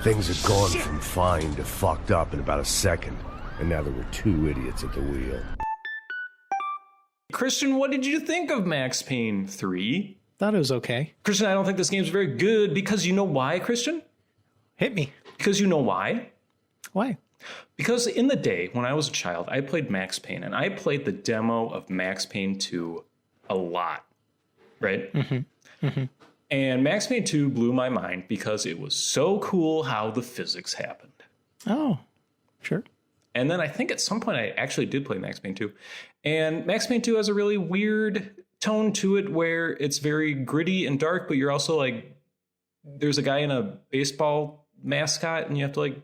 Things had gone from fine to fucked up in about a second, and now there were two idiots at the wheel. Christian, what did you think of Max Payne 3? Thought it was okay. Christian, I don't think this game's very good because you know why, Christian? Hit me. Because you know why? Why? Because in the day when I was a child, I played Max Payne, and I played the demo of Max Payne 2 a lot, right? Mm-hmm. Mm-hmm. And Max Payne 2 blew my mind because it was so cool how the physics happened. Oh, sure. And then I think at some point I actually did play Max Payne 2. And Max Payne 2 has a really weird tone to it where it's very gritty and dark, but you're also like, there's a guy in a baseball mascot and you have to like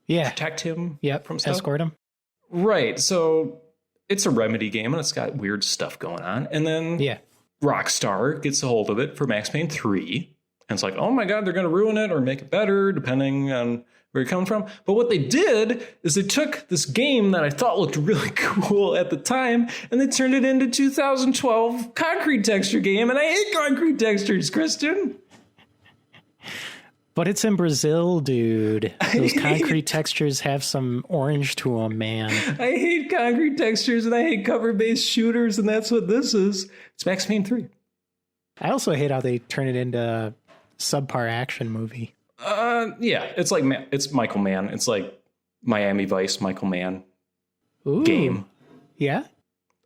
protect him from stuff. Escort him. Right. So it's a Remedy game and it's got weird stuff going on. And then Rockstar gets a hold of it for Max Payne 3. And it's like, oh my God, they're going to ruin it or make it better depending on where you're coming from. But what they did is they took this game that I thought looked really cool at the time and they turned it into 2012 concrete texture game. And I hate concrete textures, Christian. But it's in Brazil, dude. Those concrete textures have some orange to them, man. I hate concrete textures and I hate cover-based shooters, and that's what this is. It's Max Payne 3. I also hate how they turn it into a subpar action movie. Yeah, it's like it's Michael Mann. It's like Miami Vice, Michael Mann game. Yeah,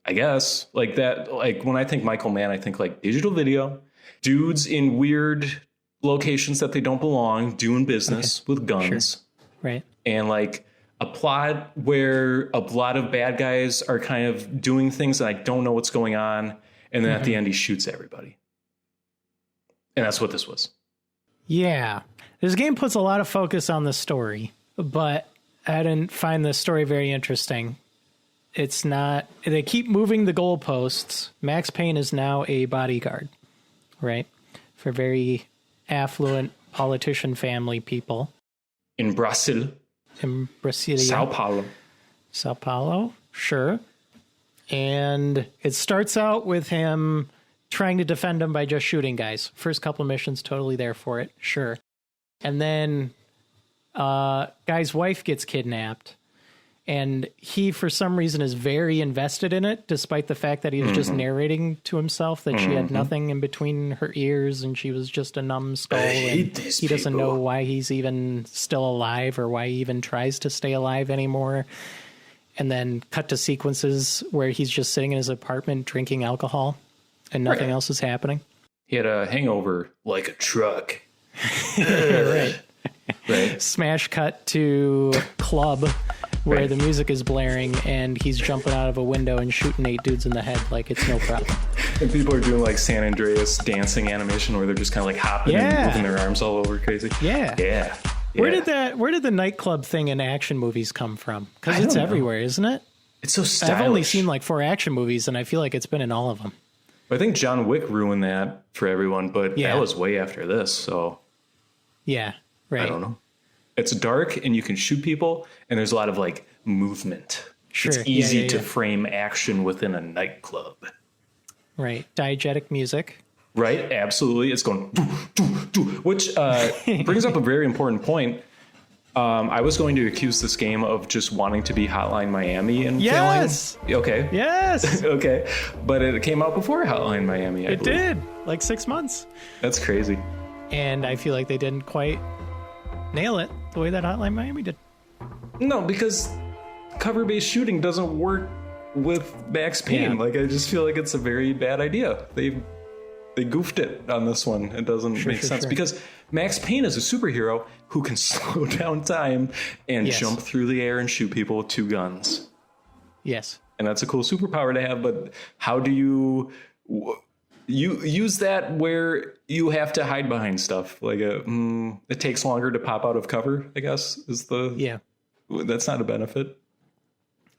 I guess like that. Like when I think Michael Mann, I think like digital video, dudes in weird locations that they don't belong, doing business with guns, right? And like a plot where a lot of bad guys are kind of doing things and I don't know what's going on, and then at the end he shoots everybody, and that's what this was. Yeah. This game puts a lot of focus on the story, but I didn't find the story very interesting. It's not, they keep moving the goalposts. Max Payne is now a bodyguard, right? For very affluent politician family people. In Brazil. In Brasilia. Sao Paulo, sure. And it starts out with him trying to defend him by just shooting guys. First couple of missions, totally there for it, sure. And then guy's wife gets kidnapped, and he, for some reason, is very invested in it, despite the fact that he was just narrating to himself that she had nothing in between her ears and she was just a numbskull. And he doesn't know why he's even still alive or why he even tries to stay alive anymore. And then cut to sequences where he's just sitting in his apartment drinking alcohol and nothing else is happening. He had a hangover like a truck. Right. Smash cut to club where the music is blaring and he's jumping out of a window and shooting 8 dudes in the head like it's no problem. And people are doing like San Andreas dancing animation where they're just kind of like hopping and moving their arms all over crazy. Yeah. Where did the nightclub thing in action movies come from? Because it's everywhere, isn't it? It's so stylish. I've only seen like 4 action movies and I feel like it's been in all of them. I think John Wick ruined that for everyone, but that was way after this, so... Yeah, right. I don't know. It's dark, and you can shoot people, and there's a lot of, like, movement. Sure. It's easy to frame action within a nightclub. Right. Diegetic music. Right, absolutely. It's going... which brings up a very important point. I was going to accuse this game of just wanting to be Hotline Miami and failing. Okay. Yes. Okay. But it came out before Hotline Miami, I believe. It did. Like 6 months. That's crazy. And I feel like they didn't quite nail it the way that Hotline Miami did. No, because cover-based shooting doesn't work with Max Payne. Like, I just feel like it's a very bad idea. They goofed it on this one. It doesn't make sense. Because Max Payne is a superhero who can slow down time and jump through the air and shoot people with 2 guns. Yes. And that's a cool superpower to have, but how do you use that where you have to hide behind stuff? Like it takes longer to pop out of cover, I guess, is the... That's not a benefit.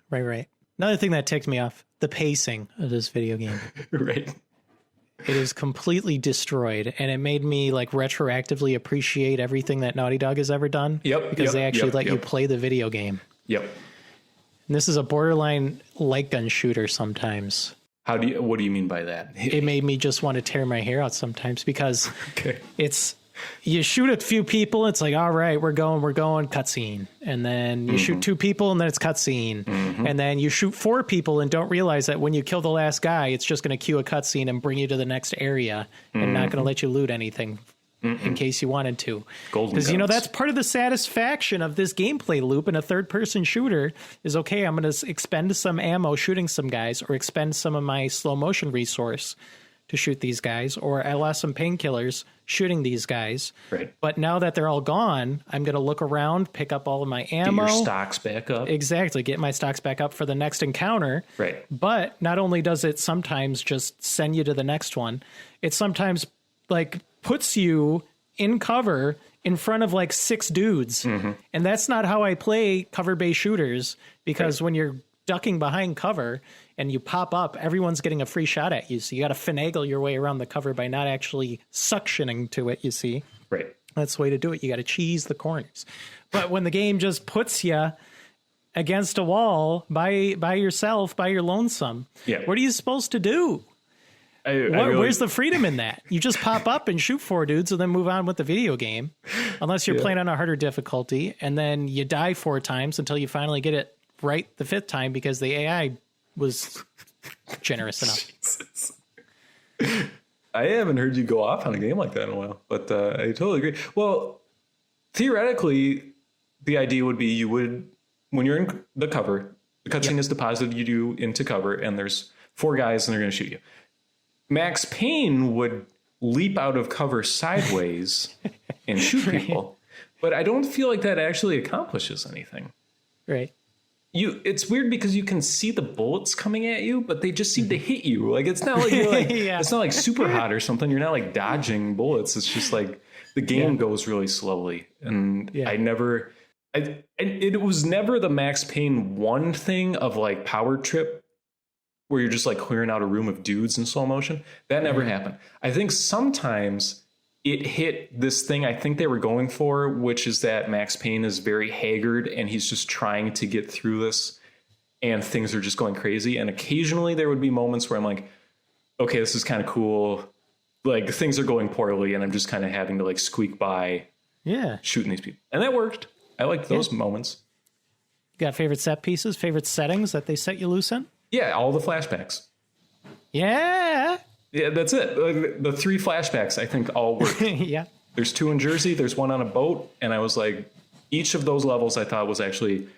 Right. Another thing that ticked me off, the pacing of this video game. Right. It is completely destroyed, and it made me like retroactively appreciate everything that Naughty Dog has ever done. Because they actually let you play the video game. Yep. And this is a borderline light gun shooter sometimes. What do you mean by that? It made me just want to tear my hair out sometimes because it's you shoot a few people. It's like, all right, we're going, cutscene. And then you shoot 2 people and then it's cutscene. And then you shoot 4 people and don't realize that when you kill the last guy, it's just going to cue a cutscene and bring you to the next area and not going to let you loot anything in case you wanted to. Because, that's part of the satisfaction of this gameplay loop in a third-person shooter is, okay, I'm going to expend some ammo shooting some guys or expend some of my slow-motion resource to shoot these guys, or I lost some painkillers shooting these guys. Right. But now that they're all gone, I'm going to look around, pick up all of my ammo. Get your stocks back up. Exactly. Get my stocks back up for the next encounter. Right. But not only does it sometimes just send you to the next one, it sometimes puts you in cover in front of 6 dudes. And that's not how I play cover-based shooters, because when you're ducking behind cover and you pop up, everyone's getting a free shot at you. So you got to finagle your way around the cover by not actually suctioning to it, you see. Right. That's the way to do it. You got to cheese the corners. But when the game just puts you against a wall by yourself, by your lonesome, what are you supposed to do? Where's the freedom in that? You just pop up and shoot 4 dudes and then move on with the video game, unless you're playing on a harder difficulty, and then you die 4 times until you finally get it right the 5th time because the AI was generous enough. Jesus. I haven't heard you go off on a game like that in a while, but I totally agree. Well, theoretically, the idea would be you would, when you're in the cover, the cutscene is deposited you into cover, and there's 4 guys and they're going to shoot you. Max Payne would leap out of cover sideways and shoot people, but I don't feel like that actually accomplishes anything. Right. It's weird because you can see the bullets coming at you, but they just seem to hit you. It's not like you're it's not like super hot or something. You're not dodging bullets. It's just the game goes really slowly. And it was never the Max Payne 1 thing of power trip where you're just clearing out a room of dudes in slow motion. That never happened. I think sometimes it hit this thing I think they were going for, which is that Max Payne is very haggard and he's just trying to get through this and things are just going crazy. And occasionally there would be moments where I'm like, okay, this is kind of cool. Things are going poorly and I'm just kind of having to squeak by shooting these people. And that worked. I liked those moments. You got favorite set pieces, favorite settings that they set you loose in? Yeah, all the flashbacks. Yeah. Yeah, that's it. The 3 flashbacks, I think, all work. Yeah. There's 2 in Jersey. There's 1 on a boat. And I was each of those levels I thought was actually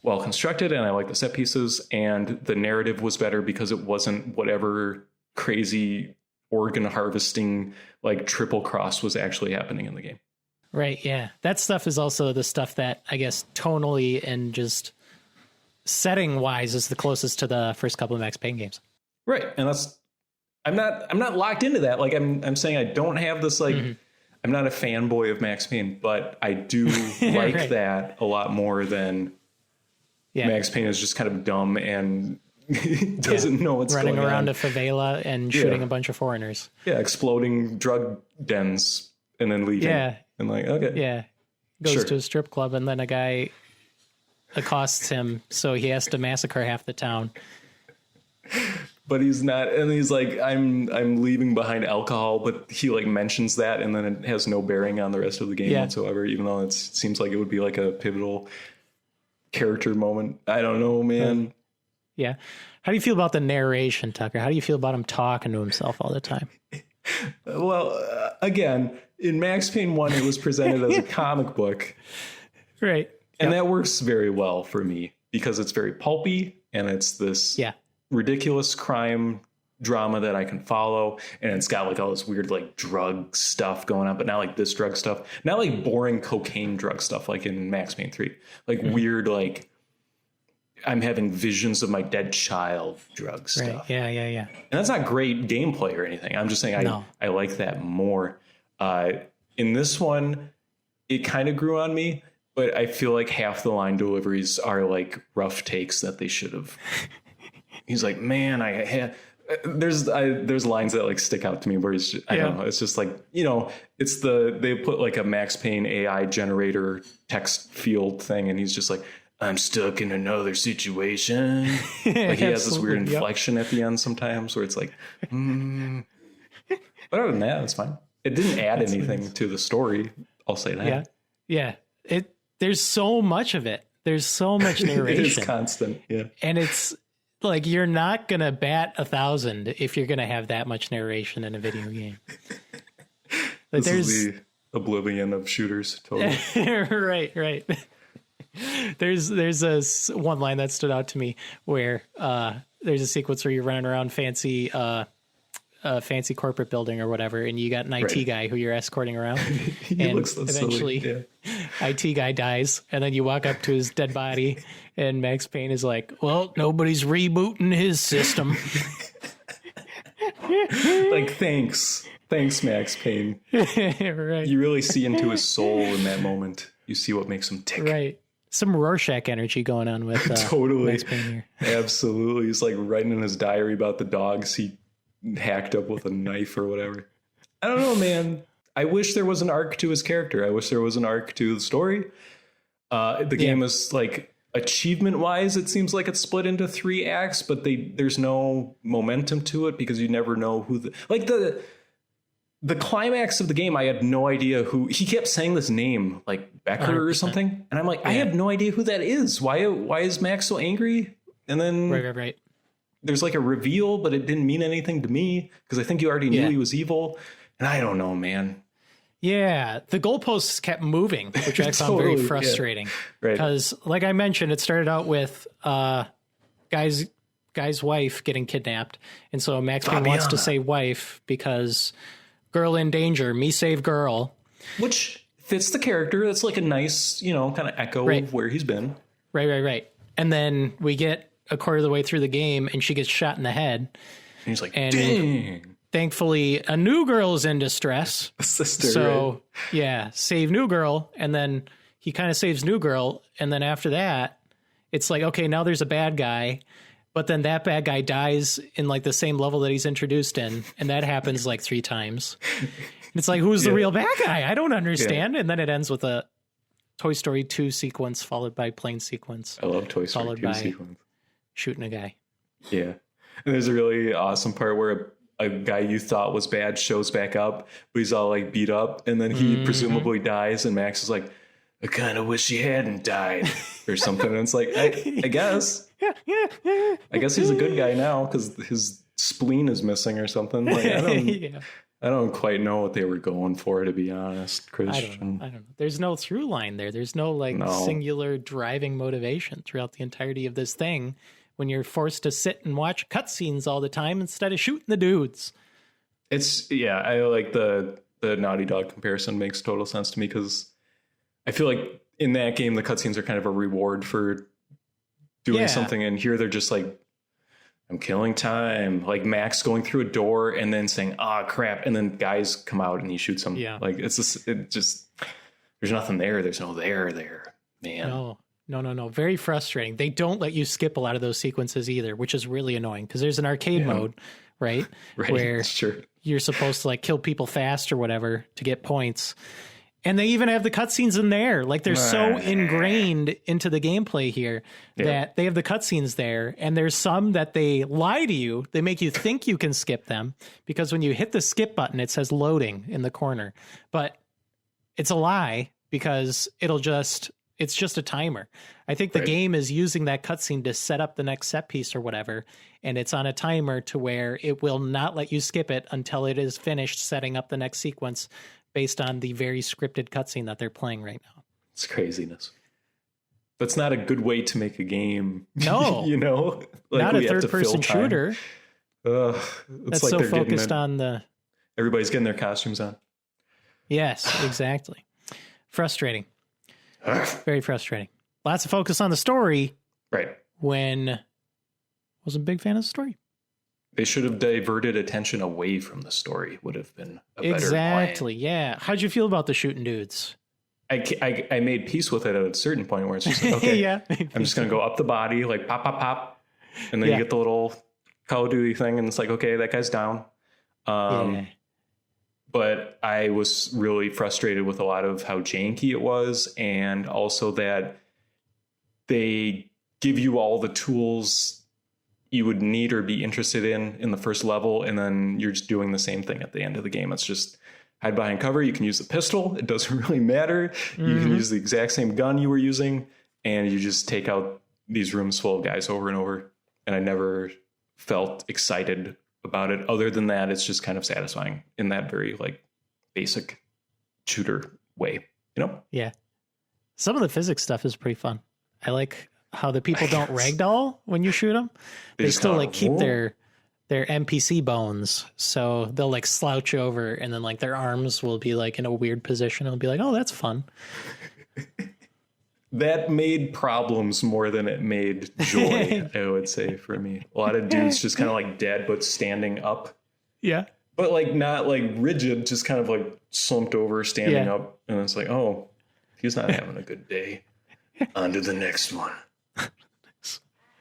well constructed. And I like the set pieces. And the narrative was better because it wasn't whatever crazy organ harvesting, triple cross was actually happening in the game. Right. Yeah. That stuff is also the stuff that I guess tonally and just setting wise is the closest to the first couple of Max Payne games. Right. And I'm not locked into that. I'm saying I don't have this I'm not a fanboy of Max Payne, but I do like that a lot more than Max Payne is just kind of dumb and doesn't know what's running going around on. a favela and shooting a bunch of foreigners. Yeah, exploding drug dens and then leaving. Yeah. And okay. Yeah. Goes to a strip club and then a guy accosts him, so he has to massacre half the town. But he's not, and he's I'm leaving behind alcohol, but he mentions that, and then it has no bearing on the rest of the game whatsoever, even though it seems like it would be a pivotal character moment. I don't know, man. Yeah. How do you feel about the narration, Tucker? How do you feel about him talking to himself all the time? Well, again, in Max Payne 1, it was presented as a comic book. Right. And that works very well for me because it's very pulpy and it's this ridiculous crime drama that I can follow. And it's got all this weird drug stuff going on, but not this drug stuff, not boring cocaine drug stuff like in Max Payne 3, weird, I'm having visions of my dead child drug stuff. Yeah. And that's not great gameplay or anything. I'm just saying I like that more. In this one, it kind of grew on me, but I feel half the line deliveries are rough takes that they should have. He's man, I had. There's lines that stick out to me where he's just, I don't know. It's just it's they put a Max Payne AI generator text field thing, and he's just I'm stuck in another situation. He has this weird inflection at the end sometimes where it's But other than that, it's fine. It didn't add anything to the story. I'll say that. Yeah. There's so much of it. There's so much narration. It is constant. Yeah. And it's like, you're not going to bat 1,000 if you're going to have that much narration in a video game. Like, this is the Oblivion of shooters. Totally. Right. There's one line that stood out to me where there's a sequence where you're running around fancy corporate building or whatever, and you got an IT guy who you're escorting around. And eventually IT guy dies, and then you walk up to his dead body, and Max Payne is like, well, nobody's rebooting his system. Like, thanks, Max Payne. Right. You really see into his soul in that moment. You see what makes him tick. Right. Some Rorschach energy going on with totally. Max Payne here. Absolutely. He's like writing in his diary about the dogs he hacked up with a knife or whatever. I don't know, man. I wish there was an arc to his character. I wish there was an arc to the story. The game is like, achievement wise, it seems like it's split into 3 acts, but there's no momentum to it because you never know who the climax of the game. I had no idea who he kept saying this name, like Becker 100%. Or something. And I'm like, I have no idea who that is. Why is Max so angry? And then right. There's like a reveal, but it didn't mean anything to me because I think you already knew he was evil. And I don't know, man. Yeah, the goalposts kept moving, which I found very frustrating. Right. Because, like I mentioned, it started out with guy's wife getting kidnapped, and so Max Payne wants to save wife because girl in danger, me save girl, which fits the character. That's like a nice, kind of echo of where he's been. Right. And then we get a quarter of the way through the game, and she gets shot in the head. And he's like, dang. Thankfully, a new girl is in distress. A sister. So, save new girl. And then he kind of saves new girl. And then after that, it's like, okay, now there's a bad guy. But then that bad guy dies in like the same level that he's introduced in. And that happens like 3 times. It's like, who's the real bad guy? I don't understand. And then it ends with a Toy Story 2 sequence followed by plane sequence. I love Toy Story 2 sequence. Shooting a guy. Yeah. And there's a really awesome part where a guy you thought was bad shows back up, but he's all like beat up, and then he presumably dies, and Max is like, I kind of wish he hadn't died or something. And it's like, I guess he's a good guy now because his spleen is missing or something. Like, I don't quite know what they were going for, to be honest, Christian. I don't know. There's no through line there. There's no singular driving motivation throughout the entirety of this thing when you're forced to sit and watch cutscenes all the time instead of shooting the dudes. I like the Naughty Dog comparison. Makes total sense to me because I feel like in that game, the cutscenes are kind of a reward for doing something. And here they're just like, I'm killing time. Like Max going through a door and then saying, crap. And then guys come out and he shoots them. Yeah. Like it's just, there's nothing there. There's no there, man. No. Very frustrating. They don't let you skip a lot of those sequences either, which is really annoying because there's an arcade mode, right? Where you're supposed to like kill people fast or whatever to get points. And they even have the cutscenes in there. Like they're so ingrained into the gameplay here that they have the cutscenes there. And there's some that they lie to you. They make you think you can skip them because when you hit the skip button, it says loading in the corner. But it's a lie because it's just a timer. I think the game is using that cutscene to set up the next set piece or whatever. And it's on a timer to where it will not let you skip it until it is finished setting up the next sequence based on the very scripted cutscene that they're playing right now. It's craziness. That's not a good way to make a game. No. Like not a third-person shooter. That's like so focused on everybody's getting their costumes on. Yes, exactly. Frustrating. Very frustrating. Lots of focus on the story. Right. When wasn't a big fan of the story. They should have diverted attention away from the story. Would have been a better Exactly. plan. Yeah. How'd you feel about the shooting dudes? I made peace with it at a certain point where it's just like, okay, I'm just going to go up the body, like pop, pop, pop. And then you get the little Call of Duty thing. And it's like, okay, that guy's down. But I was really frustrated with a lot of how janky it was. And also that they give you all the tools you would need or be interested in the first level. And then you're just doing the same thing at the end of the game. It's just, hide behind cover. You can use the pistol. It doesn't really matter. You can use the exact same gun you were using, and you just take out these rooms full of guys over and over. And I never felt excited about it. Other than that, it's just kind of satisfying in that very like basic shooter way, you know? Yeah. Some of the physics stuff is pretty fun. I like how the people don't ragdoll when you shoot them. They still like keep their NPC bones. So they'll like slouch over and then like their arms will be like in a weird position. It'll be like, oh, that's fun. That made problems more than it made joy, I would say, for me. A lot of dudes just kind of like dead, but standing up. Yeah. But like not like rigid, just kind of like slumped over, standing up. And it's like, oh, he's not having a good day. On to the next one.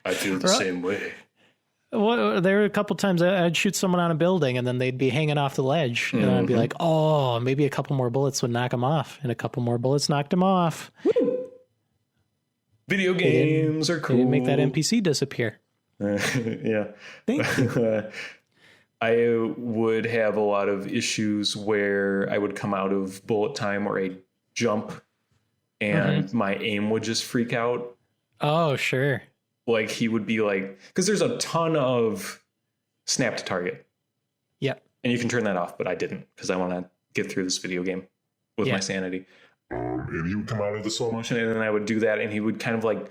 I feel the same way. Well, there were a couple times I'd shoot someone on a building and then they'd be hanging off the ledge. And I'd be like, oh, maybe a couple more bullets would knock them off. And a couple more bullets knocked them off. Woo! Video games are cool. They didn't make that NPC disappear. Yeah. Thank you. I would have a lot of issues where I would come out of bullet time or a jump and my aim would just freak out. Oh, sure. Like he would be like, because there's a ton of snap to target. Yeah. And you can turn that off, but I didn't because I want to get through this video game with my sanity. And he would come out of the slow motion and then I would do that and he would kind of like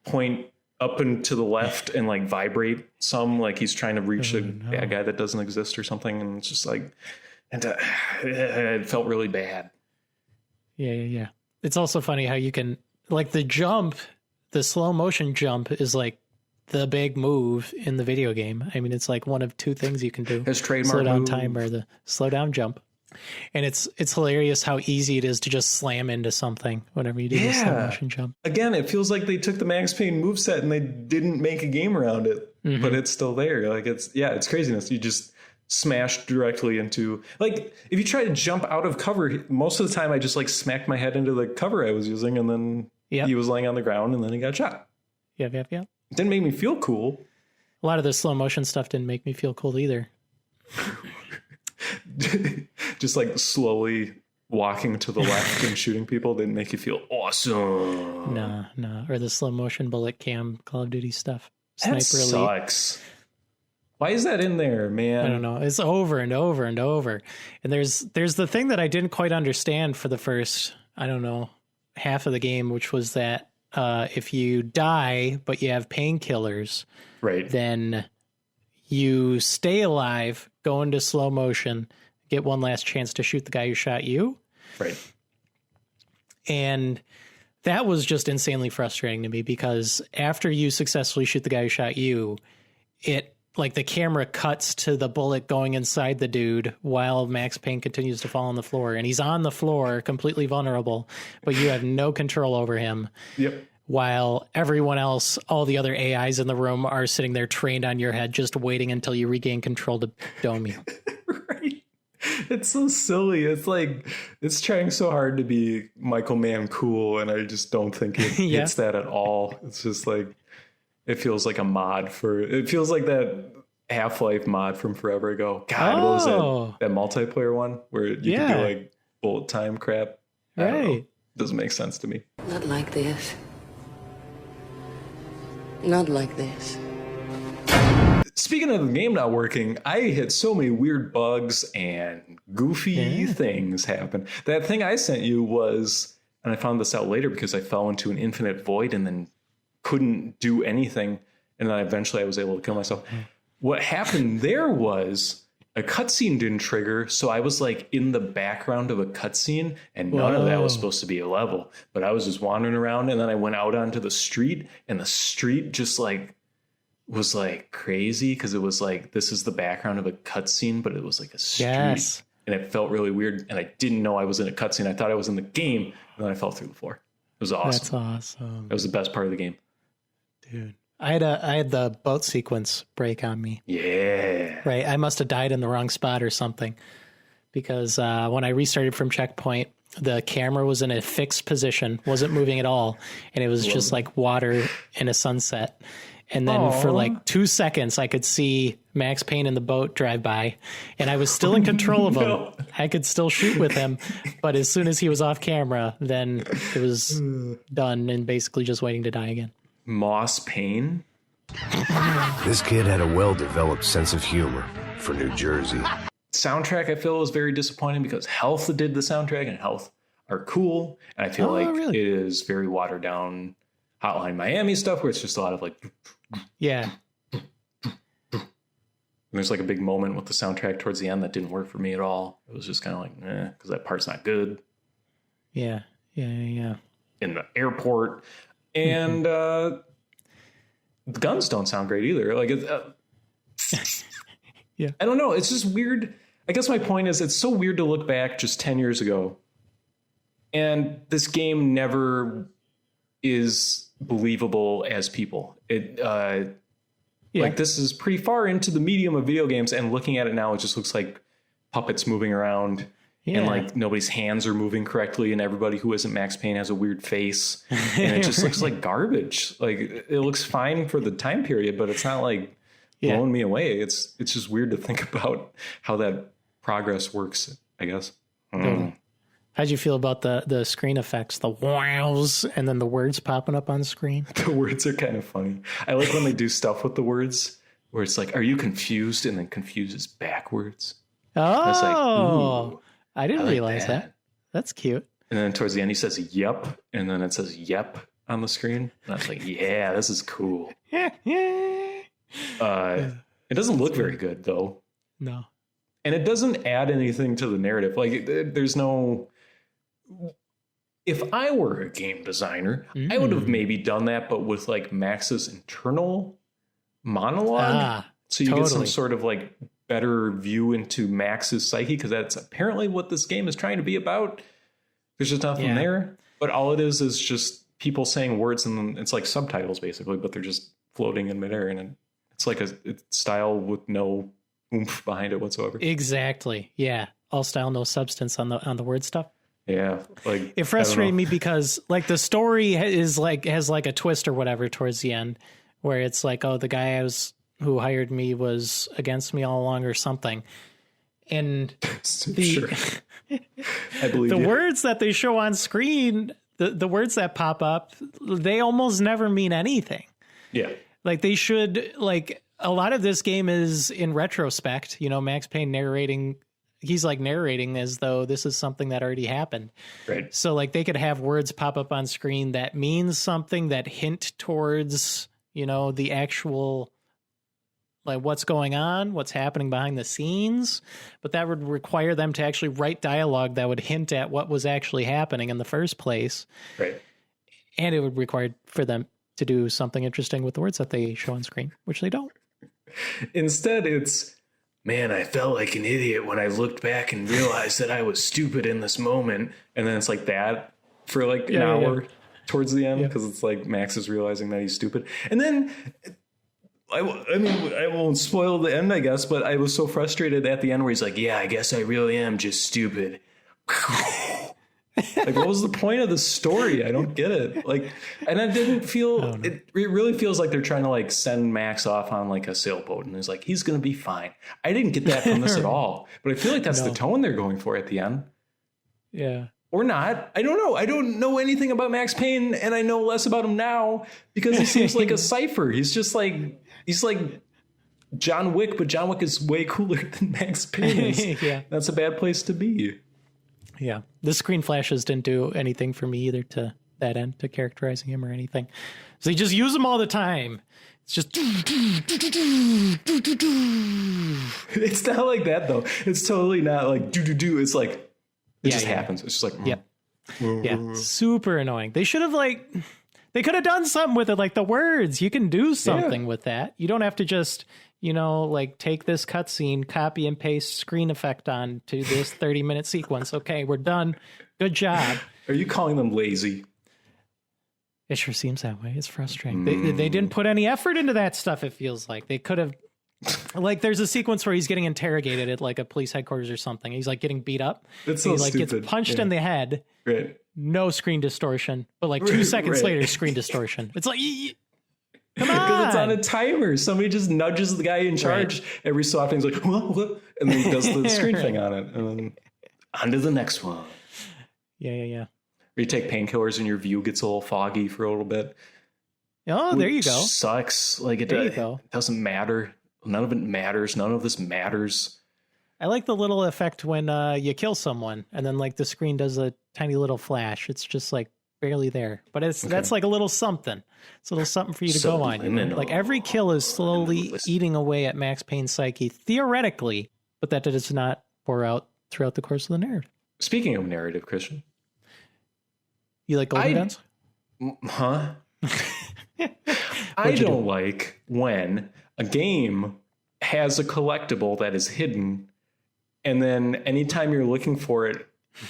point up and to the left and like vibrate some, like he's trying to reach a bad guy that doesn't exist or something. And it's just like, and it felt really bad. Yeah. It's also funny how you can, like the jump, the slow motion jump is like the big move in the video game. I mean, it's like one of two things you can do. His trademark slow down move. Time or the slow down jump. And it's hilarious how easy it is to just slam into something whenever you do the slow motion jump. Again, it feels like they took the Max Payne moveset and they didn't make a game around it, but it's still there. Like it's craziness. You just smash directly into, like, if you try to jump out of cover, most of the time I just like smacked my head into the cover I was using and then he was laying on the ground and then he got shot. Yep. It didn't make me feel cool. A lot of the slow motion stuff didn't make me feel cool either. Just like slowly walking to the left and shooting people didn't make you feel awesome. No. Or the slow motion bullet cam Call of Duty stuff. That sucks. Why is that in there, man? I don't know. It's over and over and over. And there's the thing that I didn't quite understand for the first, I don't know, half of the game, which was that if you die but you have painkillers, right, then you stay alive, go into slow motion, get one last chance to shoot the guy who shot you. Right. And that was just insanely frustrating to me because after you successfully shoot the guy who shot you, it like the camera cuts to the bullet going inside the dude while Max Payne continues to fall on the floor. And he's on the floor, completely vulnerable, but you have no control over him. Yep. While everyone else, all the other AIs in the room are sitting there trained on your head, just waiting until you regain control to dome you. Right. It's so silly. It's like, it's trying so hard to be Michael Mann cool, and I just don't think it hits that at all. It's just like, it feels like a mod for, it feels like that Half-Life mod from forever ago. God, what was that multiplayer one where you could do like bullet time crap? Right. Doesn't make sense to me. Not like this. Not like this. Speaking of the game not working, I had so many weird bugs and goofy things happen. That thing I sent you was, and I found this out later because I fell into an infinite void and then couldn't do anything. And then eventually I was able to kill myself. What happened there was a cutscene didn't trigger. So I was like in the background of a cutscene and none of that was supposed to be a level. But I was just wandering around and then I went out onto the street and the street just like was like crazy because it was like, this is the background of a cutscene, but it was like a street. Yes. And it felt really weird. And I didn't know I was in a cutscene. I thought I was in the game. And then I fell through the floor. It was awesome. That's awesome. It was the best part of the game. Dude. I had the boat sequence break on me. Yeah. Right. I must have died in the wrong spot or something because when I restarted from checkpoint, the camera was in a fixed position, wasn't moving at all. And it was just like water in a sunset. And then for like 2 seconds, I could see Max Payne in the boat drive by, and I was still in control of him. I could still shoot with him. But as soon as he was off camera, then it was done and basically just waiting to die again. Moss Payne? This kid had a well-developed sense of humor for New Jersey. Soundtrack, I feel, was very disappointing because Health did the soundtrack, and Health are cool. And I feel it is very watered down Hotline Miami stuff where it's just a lot of like... Yeah. And there's like a big moment with the soundtrack towards the end that didn't work for me at all. It was just kind of like, because that part's not good. Yeah. In the airport. And the guns don't sound great either. Like, yeah. I don't know. It's just weird. I guess my point is it's so weird to look back just 10 years ago. And this game never is believable as people. Like, this is pretty far into the medium of video games, and looking at it now, it just looks like puppets moving around, and like nobody's hands are moving correctly, and everybody who isn't Max Payne has a weird face, and it just looks like garbage. Like, it looks fine for the time period, but it's not like blowing me away. It's just weird to think about how that progress works, I guess. How'd you feel about the screen effects, the wows, and then the words popping up on screen? The words are kind of funny. I like when they do stuff with the words where it's like, are you confused? And then confuses backwards. Oh, it's like, I didn't realize that. That's cute. And then towards the end, he says, yep. And then it says, yep on the screen. And I was like, yeah, this is cool. It doesn't look very good, though. No. And it doesn't add anything to the narrative. Like, there's no... If I were a game designer, I would have maybe done that, but with like Max's internal monologue. So you get some sort of like better view into Max's psyche, because that's apparently what this game is trying to be about. There's just nothing there. But all it is just people saying words, and it's like subtitles basically, but they're just floating in midair. And it's like a style with no oomph behind it whatsoever. Exactly. Yeah. All style, no substance on the word stuff. Yeah, like it frustrated me because like the story has like a twist or whatever towards the end, where it's like, oh, the guy who hired me was against me all along or something, and I believe the words that they show on screen, the words that pop up, they almost never mean anything. Yeah, like they should. Like a lot of this game is in retrospect. You know, Max Payne narrating. He's like narrating as though this is something that already happened. Right. So like they could have words pop up on screen that means something, that hint towards, you know, the actual, like what's going on, what's happening behind the scenes. But that would require them to actually write dialogue that would hint at what was actually happening in the first place. Right. And it would require for them to do something interesting with the words that they show on screen, which they don't. Instead, it's, man, I felt like an idiot when I looked back and realized that I was stupid in this moment. And then it's like that for like an hour towards the end, because it's like Max is realizing that he's stupid. And then, I mean, I won't spoil the end, I guess, but I was so frustrated at the end where he's like, yeah, I guess I really am just stupid. Like, what was the point of the story? I don't get it. Like, and I didn't feel it really feels like they're trying to like send Max off on like a sailboat, and it's like he's gonna be fine. I didn't get that from this at all, but I feel like that's the tone they're going for at the end. Yeah, or not. I don't know. I don't know anything about Max Payne, and I know less about him now because he seems like a cipher. He's like John Wick, but John Wick is way cooler than Max Payne is. Yeah, that's a bad place to be. Yeah, the screen flashes didn't do anything for me either to that end, to characterizing him or anything. So they just use them all the time. It's just... It's not like that, though. It's totally not like do-do-do. It's like, it just happens. It's just like... Yep. Yeah, super annoying. They should have like... They could have done something with it, like the words. You can do something with that. You don't have to just... You know, like take this cutscene, copy and paste screen effect on to this 30-minute sequence. Okay, we're done. Good job. Are you calling them lazy? It sure seems that way. It's frustrating. They didn't put any effort into that stuff, it feels like. They could have... Like, there's a sequence where he's getting interrogated at, like, a police headquarters or something. He's, like, getting beat up. That's so he, like, stupid. gets punched in the head. Right. No screen distortion. But, like, 2 seconds later, screen distortion. It's like... Because it's on a timer. Somebody just nudges the guy in charge every so often. He's like, what? And then he does the screen thing on it. And then on to the next one. Yeah. Or you take painkillers and your view gets a little foggy for a little bit. Oh, there you go. Sucks. Like it doesn't matter. None of it matters. None of this matters. I like the little effect when you kill someone and then like the screen does a tiny little flash. It's just like barely there, but that's like a little something. It's a little something for you to go on. Like every kill is slowly eating away at Max Payne's psyche, theoretically, but that does not pour out throughout the course of the narrative. Speaking of narrative, Christian, you like golden guns? Huh? I don't like when a game has a collectible that is hidden, and then anytime you're looking for it,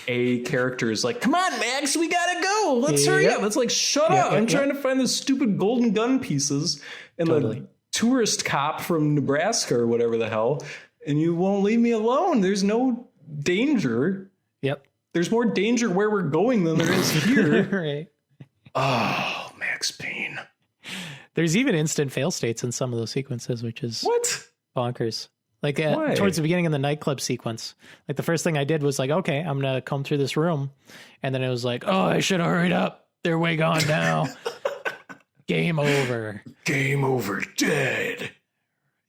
a character is like, come on, Max, we gotta go. Let's hurry up. It's like, shut up. I'm trying to find the stupid golden gun pieces and the tourist cop from Nebraska or whatever the hell, and you won't leave me alone. There's no danger. Yep. There's more danger where we're going than there is here. Right. Oh, Max Payne. There's even instant fail states in some of those sequences, which is bonkers. Like towards the beginning of the nightclub sequence, like the first thing I did was like, okay, I'm going to come through this room. And then it was like, oh, I should have hurried up. They're way gone now. Game over. Game over. Dead.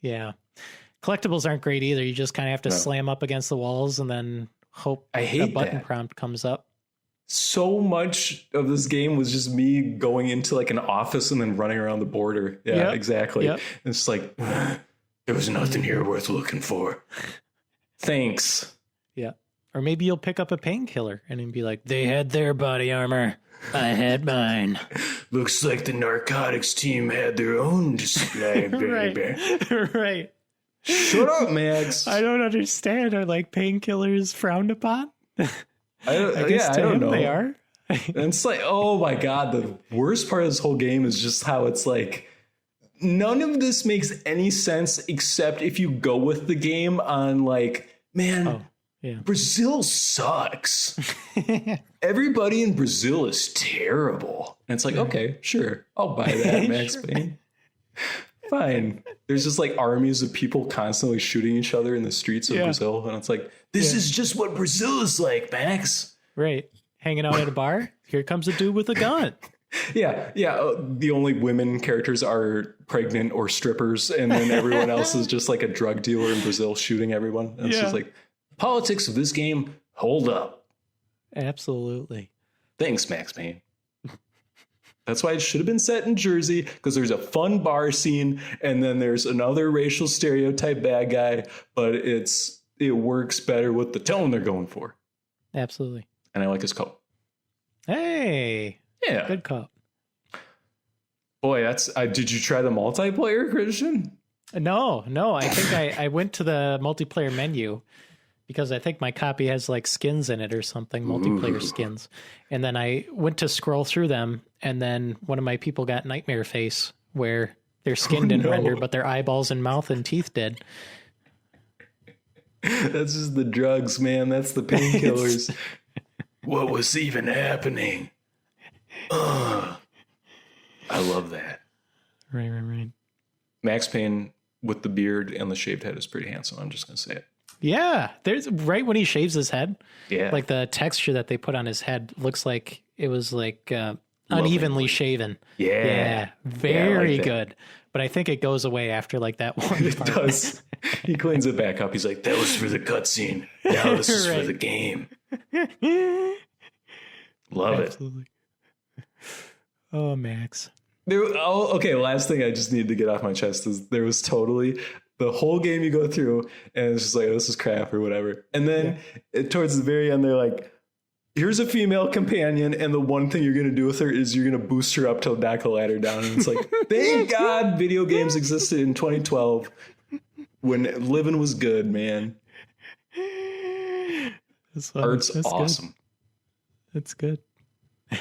Yeah. Collectibles aren't great either. You just kind of have to slam up against the walls and then hope a button prompt comes up. So much of this game was just me going into like an office and then running around the border. Yeah, exactly. Yep. It's like, there was nothing here worth looking for. Thanks. Yeah. Or maybe you'll pick up a painkiller and then be like, they had their body armor. I had mine. Looks like the narcotics team had their own display, baby. Right. Shut up, Max. I don't understand. Are like painkillers frowned upon? I don't know. They are. And it's like, oh my God, the worst part of this whole game is just how it's like, none of this makes any sense except if you go with the game on like, man, Brazil sucks. Everybody in Brazil is terrible. And it's like, okay, sure, I'll buy that, Max Payne. Fine. There's just like armies of people constantly shooting each other in the streets of Brazil. And it's like, this is just what Brazil is like, Max. Right. Hanging out at a bar. Here comes a dude with a gun. Yeah. The only women characters are pregnant or strippers. And then everyone else is just like a drug dealer in Brazil shooting everyone. And it's just like, politics of this game, hold up. Absolutely. Thanks, Max Payne. That's why it should have been set in Jersey, because there's a fun bar scene and then there's another racial stereotype bad guy, but it works better with the tone they're going for. Absolutely. And I like his coat. Hey. Yeah. Good coat. Boy, did you try the multiplayer, Christian? No. I think I went to the multiplayer menu because I think my copy has like skins in it or something, multiplayer skins. And then I went to scroll through them, and then one of my people got nightmare face where their skin didn't render, but their eyeballs and mouth and teeth did. That's just the drugs, man. That's the painkillers. What was even happening? I love that. Right. Max Payne with the beard and the shaved head is pretty handsome. I'm just going to say it. Yeah, there's right when he shaves his head. Yeah, like the texture that they put on his head looks like it was like unevenly shaven. Yeah, very like good. But I think it goes away after like that one. It does. He cleans it back up. He's like, "That was for the cutscene. Now this is for the game." Love Absolutely. It. Oh, Max. Okay. Last thing I just need to get off my chest is there was totally. The whole game you go through and it's just like, this is crap or whatever. And then towards the very end, they're like, here's a female companion. And the one thing you're going to do with her is you're going to boost her up to knock a ladder down. And it's like, thank God video games existed in 2012 when living was good, man. Art's awesome. That's good.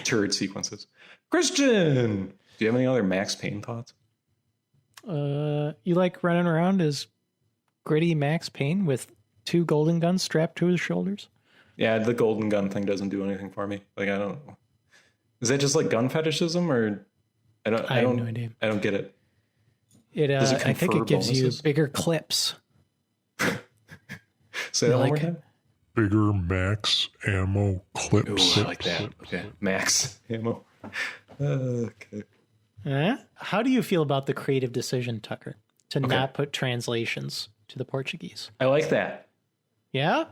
Turret sequences. Christian, do you have any other Max Payne thoughts? You like running around as gritty Max Payne with 2 golden guns strapped to his shoulders? Yeah, the golden gun thing doesn't do anything for me. Like, I don't. Is that just like gun fetishism, or I have no idea. I don't get it. I think it gives you bigger clips. Say that one more time. Bigger max ammo clips. Ooh, I like that. Okay, max ammo. Okay. How do you feel about the creative decision, Tucker, to not put translations to the Portuguese? I like that. Yeah?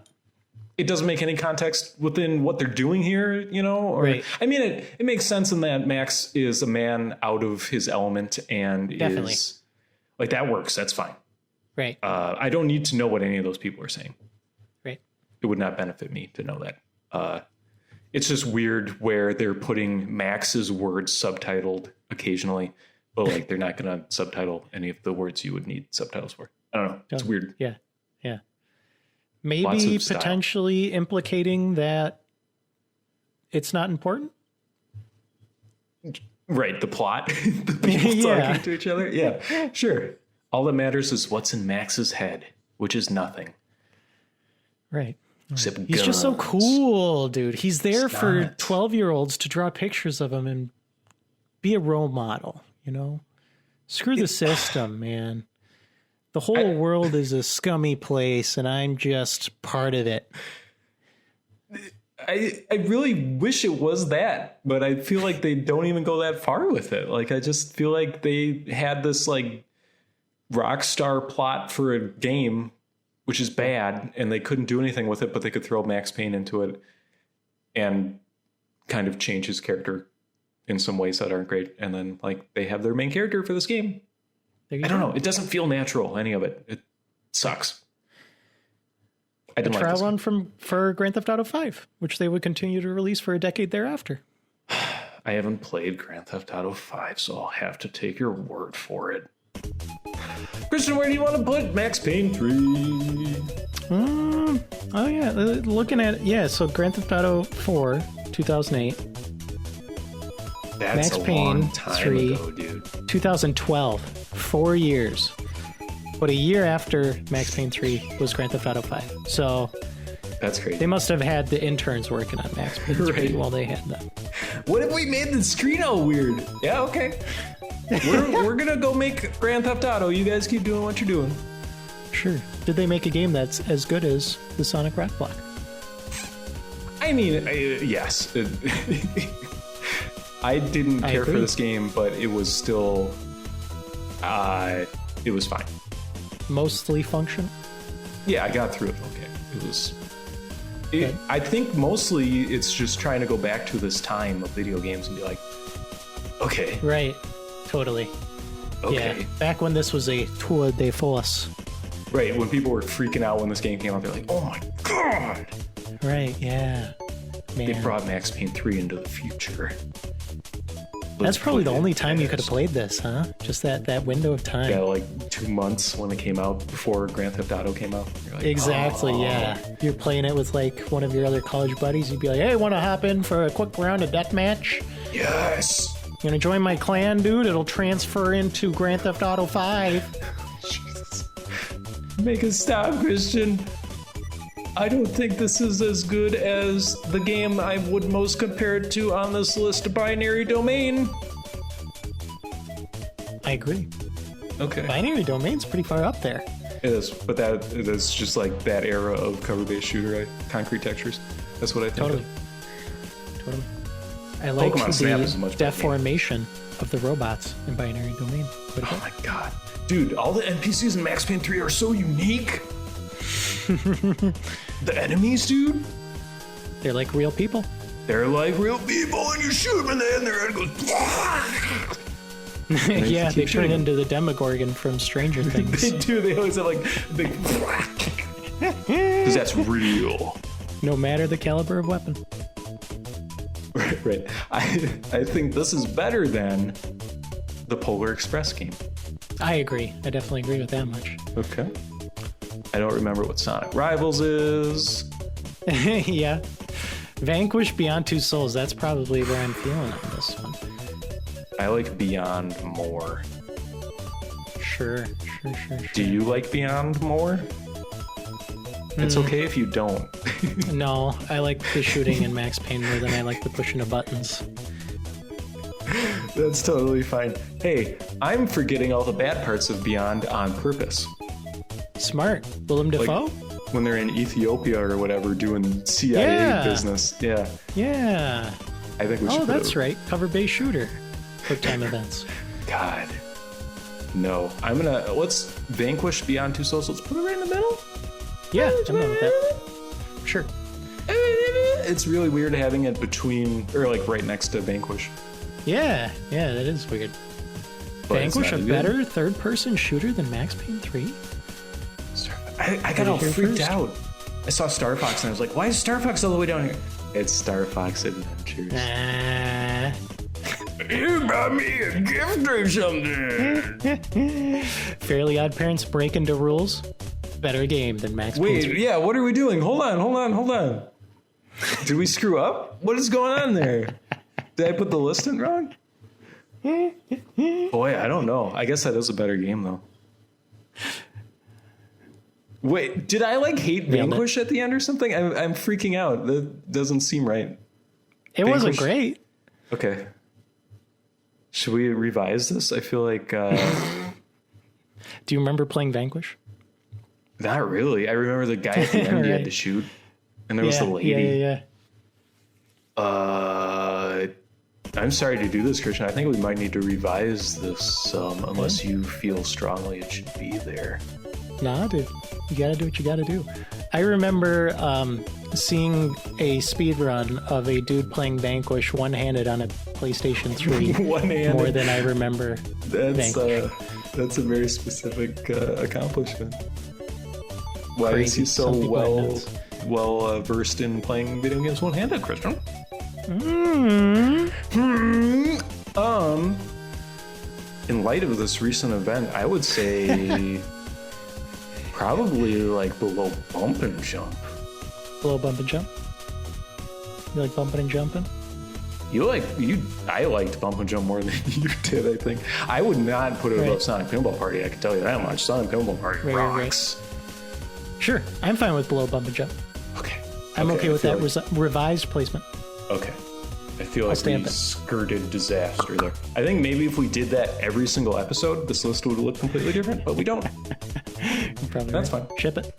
It doesn't make any context within what they're doing here, you know? Or, right. I mean, it makes sense in that Max is a man out of his element and is... Like, that works. That's fine. Right. I don't need to know what any of those people are saying. Right. It would not benefit me to know that. It's just weird where they're putting Max's words subtitled occasionally, but like they're not going to subtitle any of the words you would need subtitles for. I don't know. It's weird. Yeah. Yeah. Maybe potentially implicating that it's not important. Right. The plot. The people talking to each other. Yeah, sure. All that matters is what's in Max's head, which is nothing. Right. Except He's just so cool, dude. He's there for 12-year-olds to draw pictures of him and be a role model, you know? Screw the system, man. The whole world is a scummy place, and I'm just part of it. I really wish it was that, but I feel like they don't even go that far with it. Like, I just feel like they had this, like, rock star plot for a game, which is bad, and they couldn't do anything with it, but they could throw Max Payne into it and kind of change his character in some ways that aren't great. And then, like, they have their main character for this game. I don't know. It doesn't feel natural, any of it. It sucks. I didn't like this one for Grand Theft Auto 5, which they would continue to release for a decade thereafter. I haven't played Grand Theft Auto 5, so I'll have to take your word for it. Christian, where do you want to put Max Payne 3? Oh, yeah. Looking at it, so Grand Theft Auto 4, 2008. That's Max a Payne long time 3, ago, dude. 2012. 4 years. But a year after Max Payne 3 was Grand Theft Auto 5. So that's crazy. They must have had the interns working on Max Payne 3 while they had them. What if we made the screen all weird? Yeah, okay. We're going to go make Grand Theft Auto. You guys keep doing what you're doing. Sure. Did they make a game that's as good as the Sonic Rock Block? I mean, yes. I didn't care for this game, but it was still... it was fine. Mostly function? Yeah, I got through it okay. It was... I think mostly it's just trying to go back to this time of video games and be like, okay. Right. Totally. Okay. Yeah. Back when this was a tour de force. Right. When people were freaking out when this game came out, they're like, oh my God. Right. Yeah. Man. They brought Max Payne 3 into the future. That's probably the only time you could have played this, huh? Just that window of time. Yeah, like 2 months when it came out before Grand Theft Auto came out. You're like, exactly, yeah. You're playing it with like one of your other college buddies. You'd be like, hey, want to hop in for a quick round of deathmatch? Yes. You want to join my clan, dude? It'll transfer into Grand Theft Auto 5. Jesus. Make a stop, Christian. I don't think this is as good as the game I would most compare it to on this list, Binary Domain. I agree. Okay. Binary Domain's pretty far up there. It is, but it is just like that era of cover-based shooter, right? Concrete textures. That's what I think. Totally. I like the deformation of the robots in Binary Domain. Oh my God. Dude, all the NPCs in Max Payne 3 are so unique. The enemies, dude, they're like real people. They're like real people, and you shoot them, and then their head goes. Yeah, they turn into the Demogorgon from Stranger Things. They do. They always have like big. Because that's real. No matter the caliber of weapon. Right. I think this is better than the Polar Express game. I agree. I definitely agree with that much. Okay. I don't remember what Sonic Rivals is. Yeah. Vanquish Beyond Two Souls. That's probably where I'm feeling on this one. I like Beyond more. Sure. Do you like Beyond more? It's okay if you don't. No, I like the shooting in Max Payne more than I like the pushing of buttons. That's totally fine. Hey, I'm forgetting all the bad parts of Beyond on purpose. Smart. Willem Dafoe? When they're in Ethiopia or whatever doing CIA business. Yeah. Yeah. I think we should. Oh, that's right. Cover-based shooter. Quick time events. God. No. Let's Vanquish Beyond Two Souls. Let's put it right in the middle. Yeah, I'm done with that. Sure. It's really weird having it between, or like right next to Vanquish. Yeah, that is weird. But Vanquish, a better third-person shooter than Max Payne 3? I got all freaked out. I saw Star Fox and I was like, why is Star Fox all the way down here? It's Star Fox Adventures. You got me a gift or something. Fairly Odd Parents break into rules. Better game than Max Payne 3. Wait, yeah, what are we doing? Hold on. Did we screw up? What is going on there? Did I put the list in wrong? Boy, I don't know. I guess that is a better game, though. Wait, did I hate Vanquish at the end or something? I'm freaking out. That doesn't seem right. It wasn't great. Okay. Should we revise this? I feel like... Do you remember playing Vanquish? Not really. I remember the guy at the end you had to shoot. And there was the lady. Yeah. I'm sorry to do this, Christian. I think we might need to revise this unless you feel strongly it should be there. Nah, dude. You gotta do what you gotta do. I remember seeing a speed run of a dude playing Vanquish one-handed on a PlayStation 3 one-handed. More than I remember Vanquish. That's a very specific accomplishment. Why Crazy. is he so well versed in playing video games one-handed, Christian? In light of this recent event, I would say probably below bump and jump. Below bump and jump? You like bumping and jumping? I liked bump and jump more than you did, I think. I would not put it above Sonic Pinball Party, I can tell you that much. Sonic Pinball Party rocks. Right. Sure, I'm fine with below bump and jump. Okay. I'm okay with that revised placement. Okay. I feel like we skirted disaster there. I think maybe if we did that every single episode, this list would look completely different, but we don't. Probably That's right. fine. Ship it.